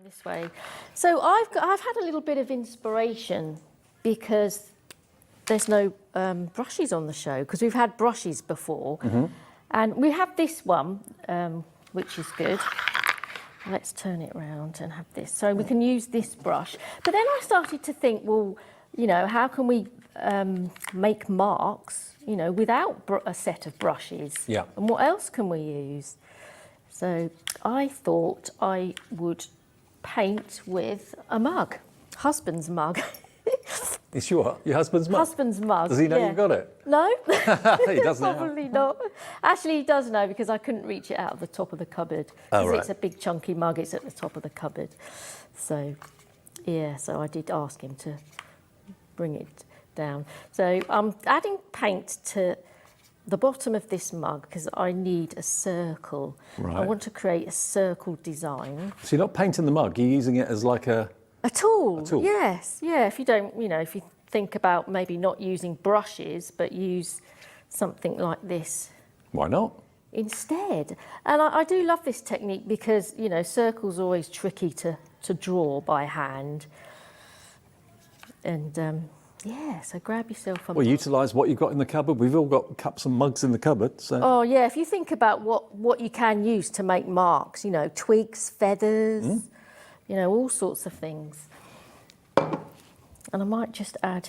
This way. So I've had a little bit of inspiration because there's no brushes on the show, because we've had brushes before, and we have this one, which is good. Let's turn it around and have this. So we can use this brush. But then I started to think, well, you know, how can we make marks, you know, without a set of brushes? Yeah. And what else can we use? So I thought I would paint with a mug, husband's mug. It's your husband's mug? Husband's mug. Does he know you got it? No. He doesn't know. Probably not. Actually, he does know, because I couldn't reach it out of the top of the cupboard. Oh, right. It's a big chunky mug, it's at the top of the cupboard. So, yeah, so I did ask him to bring it down. So I'm adding paint to the bottom of this mug because I need a circle. Right. I want to create a circle design. So you're not painting the mug, you're using it as like a tool. A tool. Yes, yeah. If you don't, you know, if you think about maybe not using brushes, but use something like this. Why not? Instead. And I do love this technique because, you know, circles are always tricky to draw by hand. And yeah, so grab yourself a Well, mug. utilise what you've got in the cupboard. We've all got cups and mugs in the cupboard, so... Oh, yeah, if you think about what you can use to make marks, you know, twigs, feathers, you know, all sorts of things. And I might just add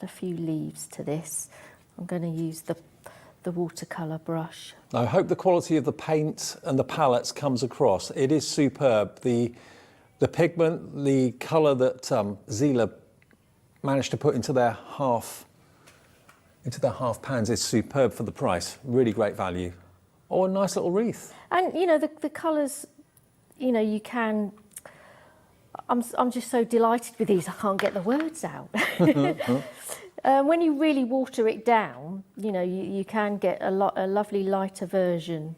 a few leaves to this. I'm going to use the watercolour brush. I hope the quality of the paint and the palettes comes across. It is superb. The pigment, the colour that Zieler managed to put into their half pans is superb for the price. Really great value. Oh, a nice little wreath. And, you know, the colours, you know, you can... I'm just so delighted with these, I can't get the words out. When you really water it down, you know, you can get a lovely lighter version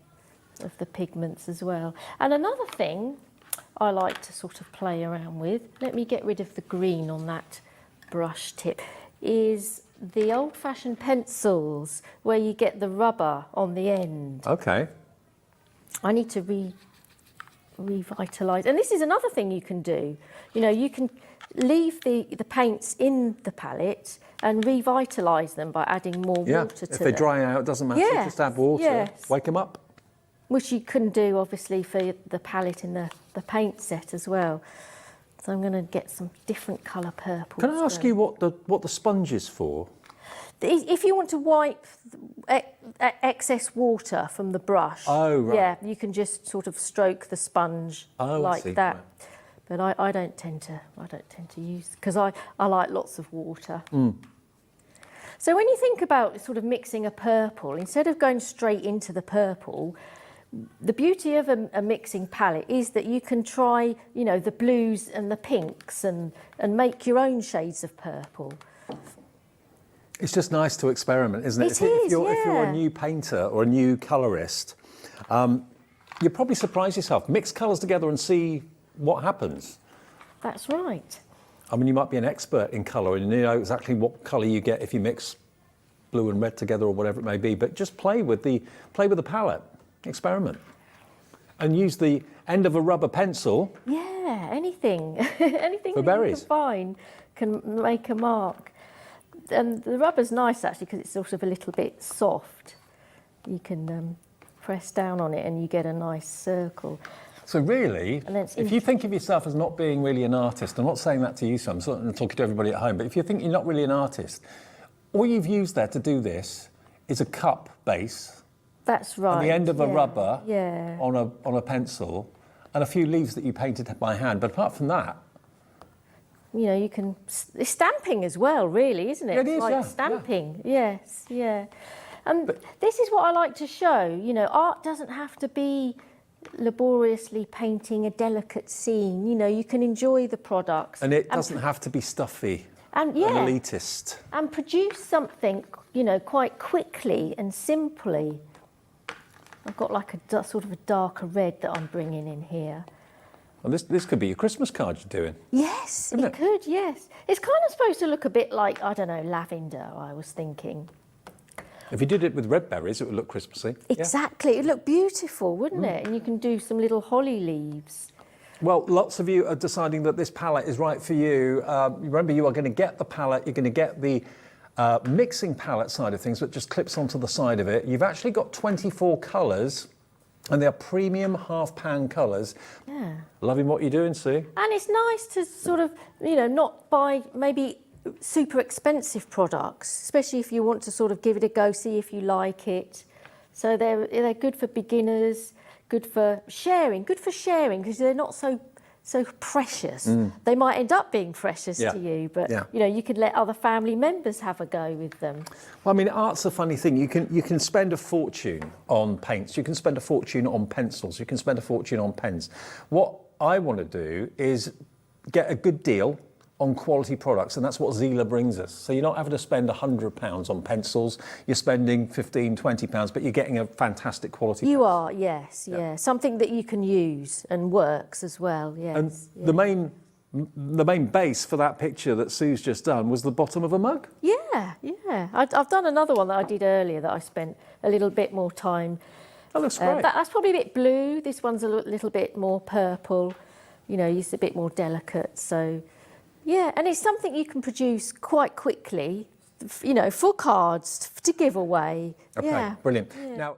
of the pigments as well. And another thing I like to sort of play around with, let me get rid of the green on that brush tip, is the old-fashioned pencils where you get the rubber on the end. Okay. I need to revitalise. And this is another thing you can do. You know, you can leave the paints in the palette and revitalise them by adding more water to them. If they dry out, it doesn't matter, just add water, yes. Wake them up. Which you can do, obviously, for the palette in the paint set as well. So I'm going to get some different colour purples. Can I ask you what the sponge is for? If you want to wipe excess water from the brush, oh, right. Yeah, you can just sort of stroke the sponge like that. Right. But I don't tend to use, because I like lots of water. So when you think about sort of mixing a purple, instead of going straight into the purple, the beauty of a mixing palette is that you can try, you know, the blues and the pinks and make your own shades of purple. It's just nice to experiment, isn't it? If you're a new painter or a new colourist, you'll probably surprise yourself. Mix colours together and see what happens. That's right. I mean, you might be an expert in colour and you know exactly what colour you get if you mix blue and red together or whatever it may be, but just play with the palette, experiment. And use the end of a rubber pencil. Yeah, anything. Anything for that berries. You can find can make a mark. And the rubber's nice actually because it's sort of a little bit soft. You can press down on it and you get a nice circle. So really, if you think of yourself as not being really an artist, I'm not saying that to you, so I'm sort of talking to everybody at home, but if you think you're not really an artist, all you've used there to do this is a cup base. That's right. And the end of a rubber on a pencil and a few leaves that you painted by hand. But apart from that, you know, you can... It's stamping as well, really, isn't it? Yeah, it is, it's like stamping, yes, yeah. And this is what I like to show. You know, art doesn't have to be laboriously painting a delicate scene. You know, you can enjoy the products. And it doesn't have to be stuffy and elitist. And produce something, you know, quite quickly and simply. I've got like a sort of a darker red that I'm bringing in here. Well, this could be your Christmas card you're doing. Yes, it could, yes. It's kind of supposed to look a bit like, I don't know, lavender, I was thinking. If you did it with red berries, it would look Christmassy. Exactly, it would look beautiful, wouldn't it? And you can do some little holly leaves. Well, lots of you are deciding that this palette is right for you. Remember, you are going to get the palette, you're going to get the mixing palette side of things, that just clips onto the side of it. You've actually got 24 colours, and they're premium half-pan colours. Yeah. Loving what you're doing, Sue. And it's nice to sort of, not buy maybe super expensive products, especially if you want to sort of give it a go, see if you like it. So they're good for beginners, good for sharing because they're not so precious. They might end up being precious to you, but you could let other family members have a go with them. Well, I mean, art's a funny thing. You can spend a fortune on paints, you can spend a fortune on pencils, you can spend a fortune on pens. What I want to do is get a good deal on quality products, and that's what Zieler brings us. So you're not having to spend £100 on pencils, you're spending £15, £20, but you're getting a fantastic quality. You are, yes, yeah. Something that you can use and works as well, yes. And the main base for that picture that Sue's just done was the bottom of a mug? Yeah. I've done another one that I did earlier that I spent a little bit more time. Oh, that's great. That's probably a bit blue. This one's a little bit more purple. It's a bit more delicate, so... Yeah, and it's something you can produce quite quickly, for cards to give away. Okay, brilliant. Yeah. Now.